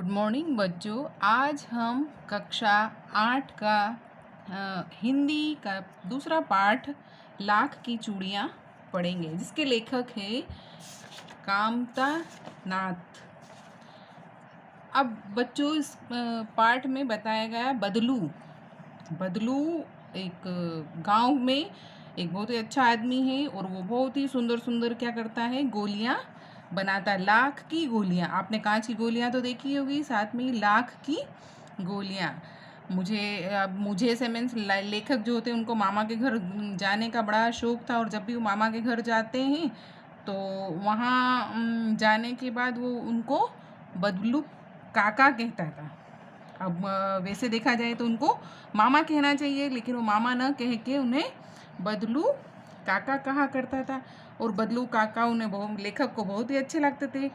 Good morning बच्चों। आज हम कक्षा 8 का हिंदी का दूसरा पाठ लाख की चूड़ियाँ पढ़ेंगे, जिसके लेखक है कामता नाथ। अब बच्चों इस पाठ में बताया गया बदलू। बदलू एक गांव में एक बहुत ही अच्छा आदमी है और वो बहुत ही सुंदर सुंदर क्या करता है, गोलियां बनाता है। लाख की गोलियां, आपने कांच की गोलियां तो देखी होगी, साथ में लाख की गोलियां। मुझे से मीन्स लेखक जो होते हैं उनको मामा के घर जाने का बड़ा शौक था, और जब भी वो मामा के घर जाते हैं तो वहाँ जाने के बाद वो उनको बदलू काका कहता था। अब वैसे देखा जाए तो उनको मामा कहना चाहिए, लेकिन वो मामा न कह के उन्हें बदलू काका कहा करता था। और बदलू काका उन्हें लेखक को बहुत ही अच्छे लगते थे,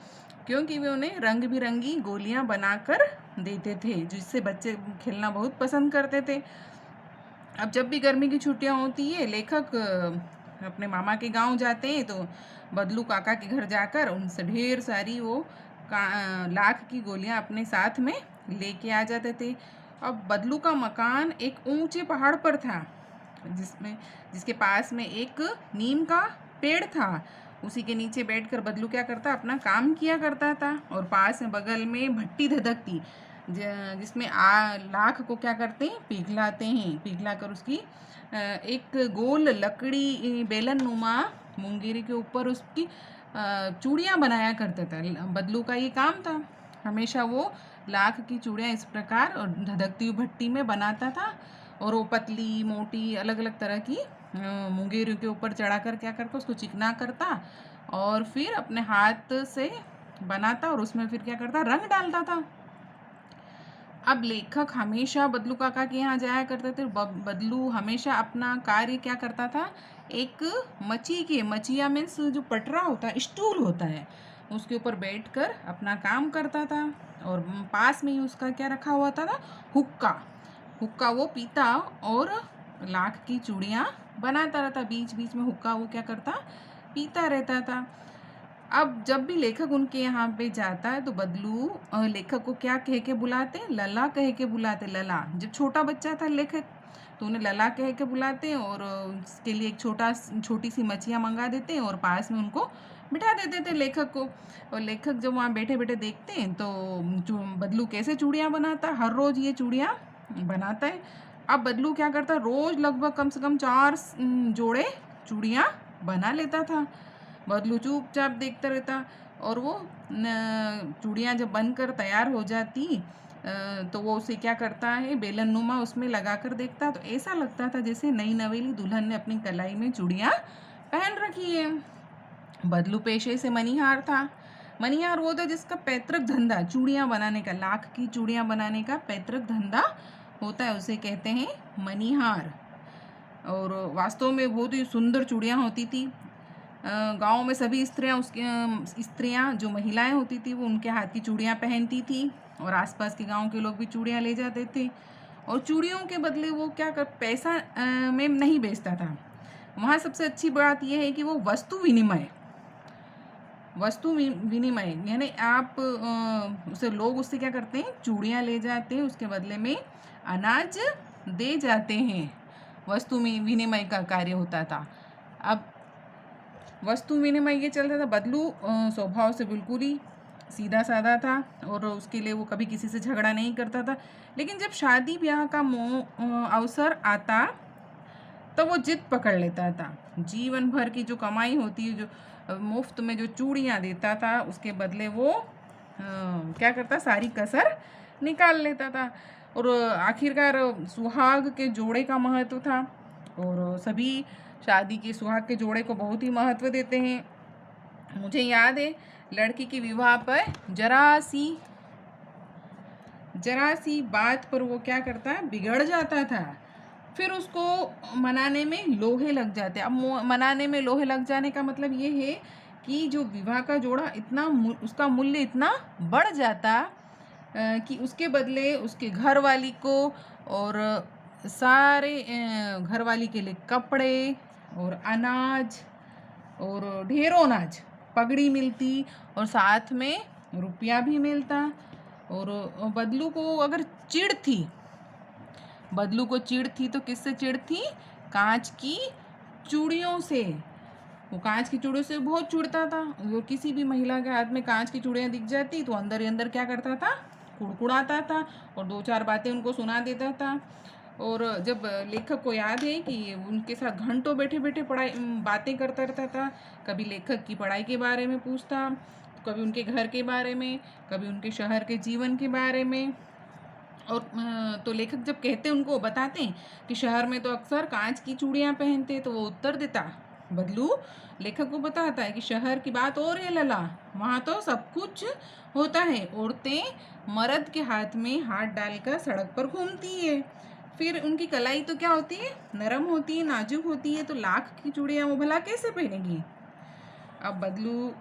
क्योंकि वे उन्हें रंग बिरंगी गोलियां बनाकर देते थे, जिससे बच्चे खेलना बहुत पसंद करते थे। अब जब भी गर्मी की छुट्टियां होती है, लेखक अपने मामा के गांव जाते हैं, तो बदलू काका के घर जाकर उनसे ढेर सारी लाख की गोलियां अपने साथ में लेके आ जाते थे। अब बदलू का मकान एक ऊंचे पहाड़ पर था, जिसके पास में एक नीम का पेड़ था। उसी के नीचे बैठकर बदलू क्या करता, अपना काम किया करता था। और पास में बगल में भट्टी धधकती, जिसमें लाख को क्या करते हैं, पिघलाते हैं। पिघला कर उसकी एक गोल लकड़ी बेलन नुमा मुंगेरी के ऊपर उसकी चूड़ियाँ बनाया करता था। बदलू का ये काम था, हमेशा वो लाख की चूड़ियाँ इस प्रकार और धधकती हुई भट्टी में बनाता था। और वो पतली मोटी अलग अलग तरह की मुंगेरी के ऊपर चढ़ाकर क्या करता, उसको चिकना करता और फिर अपने हाथ से बनाता, और उसमें फिर क्या करता, रंग डालता था। अब लेखक हमेशा बदलू काका के यहाँ जाया करते थे। बदलू हमेशा अपना कार्य क्या करता था, एक मचिया मीन्स जो पटरा होता है, स्टूल होता है, उसके ऊपर बैठकर अपना काम करता था। और पास में ही उसका क्या रखा हुआ था, हुक्का वो पीता और लाख की चूड़ियाँ बनाता रहता। बीच बीच में हुक्का वो क्या करता, पीता रहता था। अब जब भी लेखक उनके यहाँ पे जाता है तो बदलू लेखक को क्या कह के बुलाते, लला कह के बुलाते। लला, जब छोटा बच्चा था लेखक तो उन्हें लला कह के बुलाते हैं, और उसके लिए एक छोटी सी मछियाँ मंगा देते हैं और पास में उनको बिठा देते थे लेखक को। और लेखक जब वहाँ बैठे बैठे देखते हैं तो बदलू कैसे चूड़ियाँ बनाता, हर रोज़ ये चूड़ियाँ बनाता है। अब बदलू क्या करता, रोज़ लगभग कम से कम 4 जोड़े चूड़ियाँ बना लेता था। बदलू चुपचाप देखता रहता, और वो चूड़ियाँ जब बनकर तैयार हो जाती तो वो उसे क्या करता है, बेलन नुमा उसमें लगा कर देखता, तो ऐसा लगता था जैसे नई नवेली दुल्हन ने अपनी कलाई में चूड़ियाँ पहन रखी है। बदलू पेशे से मनिहार था। मनिहार वो था जिसका पैतृक धंधा चूड़ियाँ बनाने का, लाख की चूड़ियाँ बनाने का पैतृक धंधा होता है, उसे कहते हैं मनिहार। और वास्तव में बहुत ही सुंदर चूड़ियाँ होती थी। गांव में सभी स्त्रियां जो महिलाएं होती थी वो उनके हाथ की चूड़ियां पहनती थी, और आसपास के गांव के लोग भी चूड़ियां ले जाते थे। और चूड़ियों के बदले वो क्या कर, पैसा में नहीं बेचता था। वहाँ सबसे अच्छी बात यह है कि वो वस्तु विनिमय यानी आप उसे लोग उससे क्या करते हैं, चूड़ियाँ ले जाते हैं, उसके बदले में अनाज दे जाते हैं। वस्तु विनिमय का कार्य होता था। अब वस्तु विनिमय ये चलता था। बदलू स्वभाव से बिल्कुल ही सीधा साधा था, और उसके लिए वो कभी किसी से झगड़ा नहीं करता था। लेकिन जब शादी ब्याह का अवसर आता तो वो जिद पकड़ लेता था। जीवन भर की जो कमाई होती है, जो मुफ्त में जो चूड़ियाँ देता था, उसके बदले वो क्या करता, सारी कसर निकाल लेता था। और आखिरकार सुहाग के जोड़े का महत्व था, और सभी शादी के सुहाग के जोड़े को बहुत ही महत्व देते हैं। मुझे याद है, लड़की के विवाह पर जरा सी बात पर वो क्या करता है, बिगड़ जाता था। फिर उसको मनाने में लोहे लग जाते। अब मनाने में लोहे लग जाने का मतलब ये है कि जो विवाह का जोड़ा इतना उसका मूल्य इतना बढ़ जाता कि उसके बदले उसके घर वाली को और सारे घर वाली के लिए कपड़े और अनाज और ढेरों अनाज, पगड़ी मिलती, और साथ में रुपया भी मिलता। और बदलू को अगर चिढ़ थी, बदलू को चिढ़ थी तो किससे चिढ़ थी? कांच की चूड़ियों से। वो कांच की चूड़ियों से बहुत चिढ़ता था। वो किसी भी महिला के हाथ में कांच की चूड़ियाँ दिख जाती तो अंदर ही अंदर क्या करता था? कुड़कुड़ाता था और दो चार बातें उनको सुना देता था। और जब लेखक को याद है कि उनके साथ घंटों बैठे बैठे बातें करता रहता था। कभी लेखक की पढ़ाई के बारे में पूछता, कभी उनके घर के बारे में, कभी उनके शहर के जीवन के बारे में। और तो लेखक जब कहते उनको बताते कि शहर में तो अक्सर कांच की चूड़ियाँ पहनते, तो वो उत्तर देता, बदलू लेखक को बताता है कि शहर की बात और है लला, वहाँ तो सब कुछ होता है। औरतें मर्द के हाथ में हाथ डालकर सड़क पर घूमती है, फिर उनकी कलाई तो क्या होती है? नरम होती है, नाजुक होती है, तो लाख की चूड़ियाँ वो भला कैसे पहनेगी? अब बदलू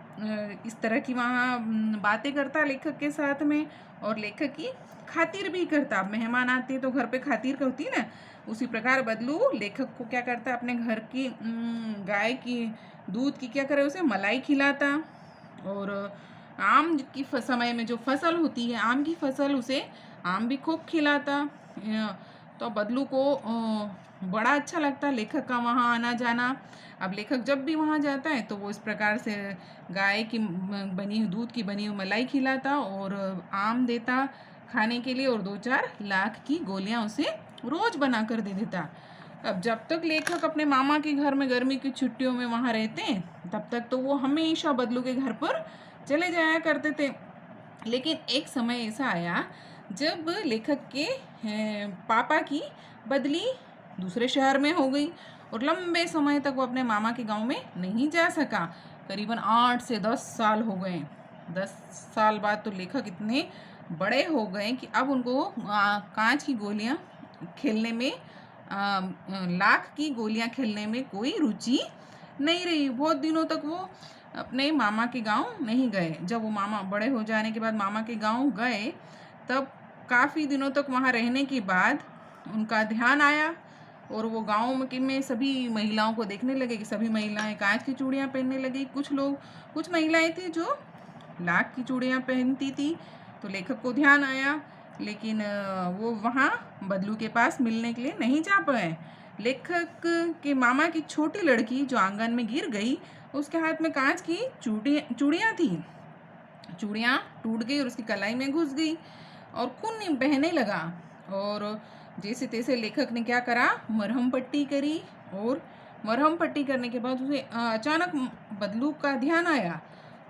इस तरह की वहाँ बातें करता लेखक के साथ में, और लेखक की खातिर भी करता। अब मेहमान आते तो घर पे खातिर होती ना, उसी प्रकार बदलू लेखक को क्या करता? अपने घर की गाय की दूध की क्या करे, उसे मलाई खिलाता। और आम की समय में जो फसल होती है, आम की फसल, उसे आम भी खूब खिलाता। तो बदलू को बड़ा अच्छा लगता लेखक का वहाँ आना जाना। अब लेखक जब भी वहाँ जाता है तो वो इस प्रकार से गाय की बनी दूध की बनी हुई मलाई खिलाता और आम देता खाने के लिए, और 2-4 लाख की गोलियाँ उसे रोज़ बना कर दे देता। अब जब तक लेखक अपने मामा के घर में गर्मी की छुट्टियों में वहाँ रहते हैं, तब तक तो वो हमेशा बदलू के घर पर चले जाया करते थे। लेकिन एक समय ऐसा आया जब लेखक के पापा की बदली दूसरे शहर में हो गई और लंबे समय तक वो अपने मामा के गांव में नहीं जा सका। करीबन 8 से 10 साल हो गए। 10 साल बाद तो लेखक इतने बड़े हो गए कि अब उनको कांच की गोलियां खेलने में, लाख की गोलियां खेलने में कोई रुचि नहीं रही। बहुत दिनों तक वो अपने मामा के गांव नहीं गए। जब वो मामा बड़े हो जाने के बाद मामा के गांव गए, तब काफ़ी दिनों तक वहाँ रहने के बाद उनका ध्यान आया और वो गांव में सभी महिलाओं को देखने लगे कि सभी महिलाएं कांच की चूड़ियाँ पहनने लगी। कुछ महिलाएं थी जो लाख की चूड़ियाँ पहनती थी। तो लेखक को ध्यान आया, लेकिन वो वहाँ बदलू के पास मिलने के लिए नहीं जा पाए। लेखक के मामा की छोटी लड़की जो आंगन में गिर गई, उसके हाथ में कांच की चूड़ियाँ थी। चूड़ियाँ टूट गई और उसकी कलाई में घुस गई और खून बहने लगा। और जैसे तैसे लेखक ने क्या करा, मरहम पट्टी करी। और मरहम पट्टी करने के बाद उसे अचानक बदलू का ध्यान आया।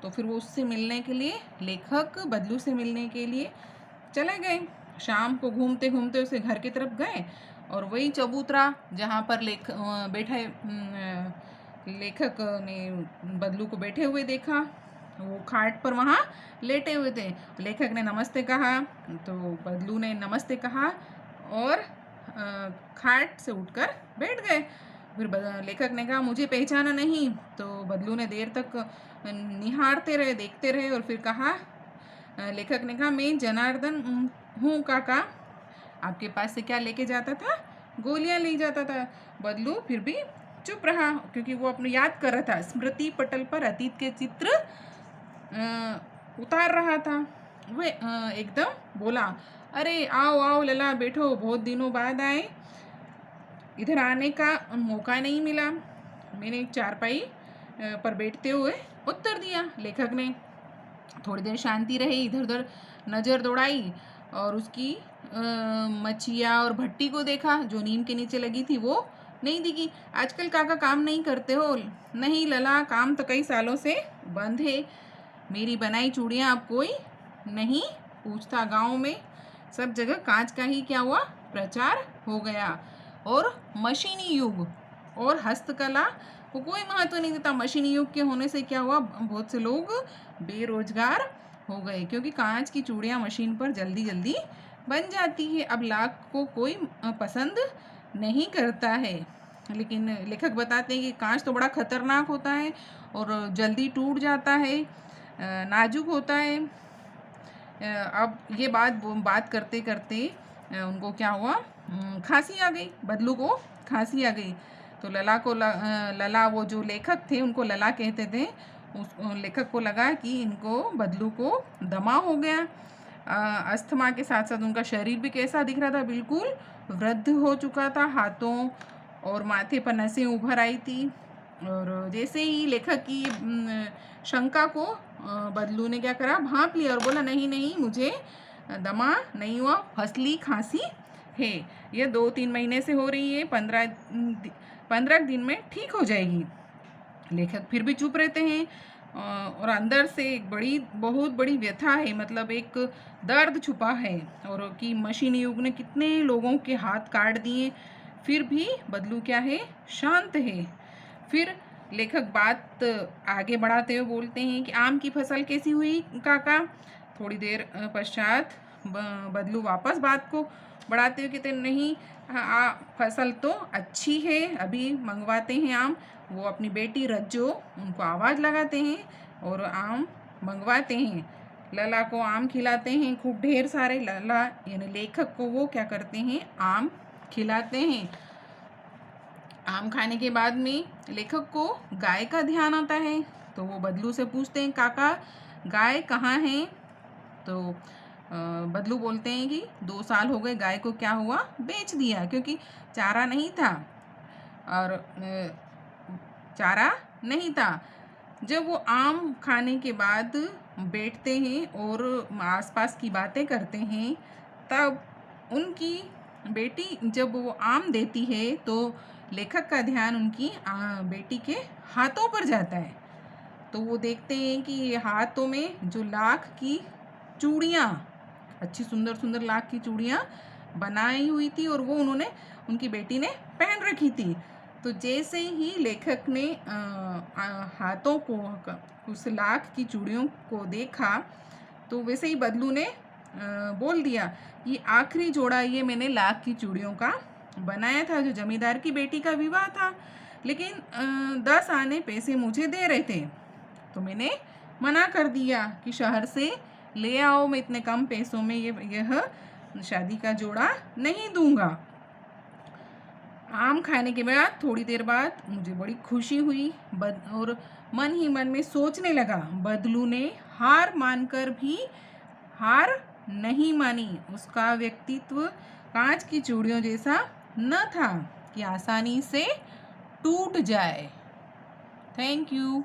तो फिर वो उससे मिलने के लिए, लेखक बदलू से मिलने के लिए चले गए। शाम को घूमते घूमते उसे घर की तरफ गए और वही चबूतरा जहाँ पर लेखक ने बदलू को बैठे हुए देखा। वो खाट पर वहाँ लेटे हुए थे। लेखक ने नमस्ते कहा तो बदलू ने नमस्ते कहा और खाट से उठकर बैठ गए। फिर लेखक ने कहा, मुझे पहचाना नहीं? तो बदलू ने देर तक निहारते रहे, देखते रहे और फिर कहा, लेखक ने कहा, मैं जनार्दन हूँ काका। आपके पास से क्या लेके जाता था? गोलियां ले जाता था। बदलू फिर भी चुप रहा क्योंकि वो अपने याद कर रहा था, स्मृति पटल पर अतीत के चित्र उतार रहा था। वे एकदम बोला, अरे आओ आओ लला, बैठो, बहुत दिनों बाद आए, इधर आने का मौका नहीं मिला। मैंने चारपाई पर बैठते हुए उत्तर दिया। लेखक ने थोड़ी देर शांति रही, इधर उधर नज़र दौड़ाई और उसकी मच्छिया और भट्टी को देखा जो नीम के नीचे लगी थी, वो नहीं दिखी। आजकल काका काम नहीं करते हो? नहीं लला, काम तो कई सालों से बंद है। मेरी बनाई चूड़ियाँ अब कोई नहीं पूछता। गांव में सब जगह कांच का ही क्या हुआ, प्रचार हो गया। और मशीनी युग और हस्तकला को कोई महत्व नहीं देता। मशीनी युग के होने से क्या हुआ, बहुत से लोग बेरोजगार हो गए क्योंकि कांच की चूड़ियाँ मशीन पर जल्दी जल्दी बन जाती है। अब लाख को कोई पसंद नहीं करता है। लेकिन लेखक बताते हैं कि कांच तो बड़ा खतरनाक होता है और जल्दी टूट जाता है, नाजुक होता है। अब ये बात करते करते उनको क्या हुआ, खांसी आ गई। बदलू को खांसी आ गई। तो लला वो जो लेखक थे उनको लला कहते थे। उस लेखक को लगा कि इनको बदलू को दमा हो गया। अस्थमा के साथ साथ उनका शरीर भी कैसा दिख रहा था, बिल्कुल वृद्ध हो चुका था। हाथों और माथे पर नसें उभर आई थी। और जैसे ही लेखक की शंका को बदलू ने क्या करा, भांप लिया और बोला नहीं नहीं, मुझे दमा नहीं हुआ, फसली खांसी है, यह 2-3 महीने से हो रही है, 15 दिन में ठीक हो जाएगी। लेखक फिर भी चुप रहते हैं और अंदर से एक बहुत बड़ी व्यथा है, मतलब एक दर्द छुपा है। और कि मशीन युग ने कितने लोगों के हाथ काट दिए, फिर भी बदलू क्या है, शांत है। फिर लेखक बात आगे बढ़ाते हुए बोलते हैं कि आम की फसल कैसी हुई काका। थोड़ी देर पश्चात बदलू वापस बात को बढ़ाते हुए कहते नहीं, फसल तो अच्छी है, अभी मंगवाते हैं आम। वो अपनी बेटी रज्जो उनको आवाज़ लगाते हैं और आम मंगवाते हैं। लला को आम खिलाते हैं, खूब ढेर सारे। लला यानी लेखक को वो क्या करते हैं, आम खिलाते हैं। आम खाने के बाद में लेखक को गाय का ध्यान आता है, तो वो बदलू से पूछते हैं काका गाय कहाँ है। तो बदलू बोलते हैं कि 2 साल हो गए, गाय को क्या हुआ, बेच दिया, क्योंकि चारा नहीं था। और चारा नहीं था। जब वो आम खाने के बाद बैठते हैं और आसपास की बातें करते हैं, तब उनकी बेटी जब वो आम देती है तो लेखक का ध्यान उनकी बेटी के हाथों पर जाता है। तो वो देखते हैं कि ये हाथों में जो लाख की चूड़ियाँ, अच्छी सुंदर सुंदर लाख की चूड़ियाँ बनाई हुई थी और वो उनकी बेटी ने पहन रखी थी। तो जैसे ही लेखक ने हाथों को, उस लाख की चूड़ियों को देखा, तो वैसे ही बदलू ने बोल दिया ये आखिरी जोड़ा ये मैंने लाख की चूड़ियों का बनाया था, जो जमींदार की बेटी का विवाह था, लेकिन 10 आने पैसे मुझे दे रहे थे, तो मैंने मना कर दिया कि शहर से ले आओ, मैं इतने कम पैसों में यह शादी का जोड़ा नहीं दूंगा। आम खाने के बाद थोड़ी देर बाद मुझे बड़ी खुशी हुई और मन ही मन में सोचने लगा, बदलू ने हार मानकर भी हार नहीं मानी। उसका व्यक्तित्व कांच की चूड़ियों जैसा न था कि आसानी से टूट जाए। Thank you.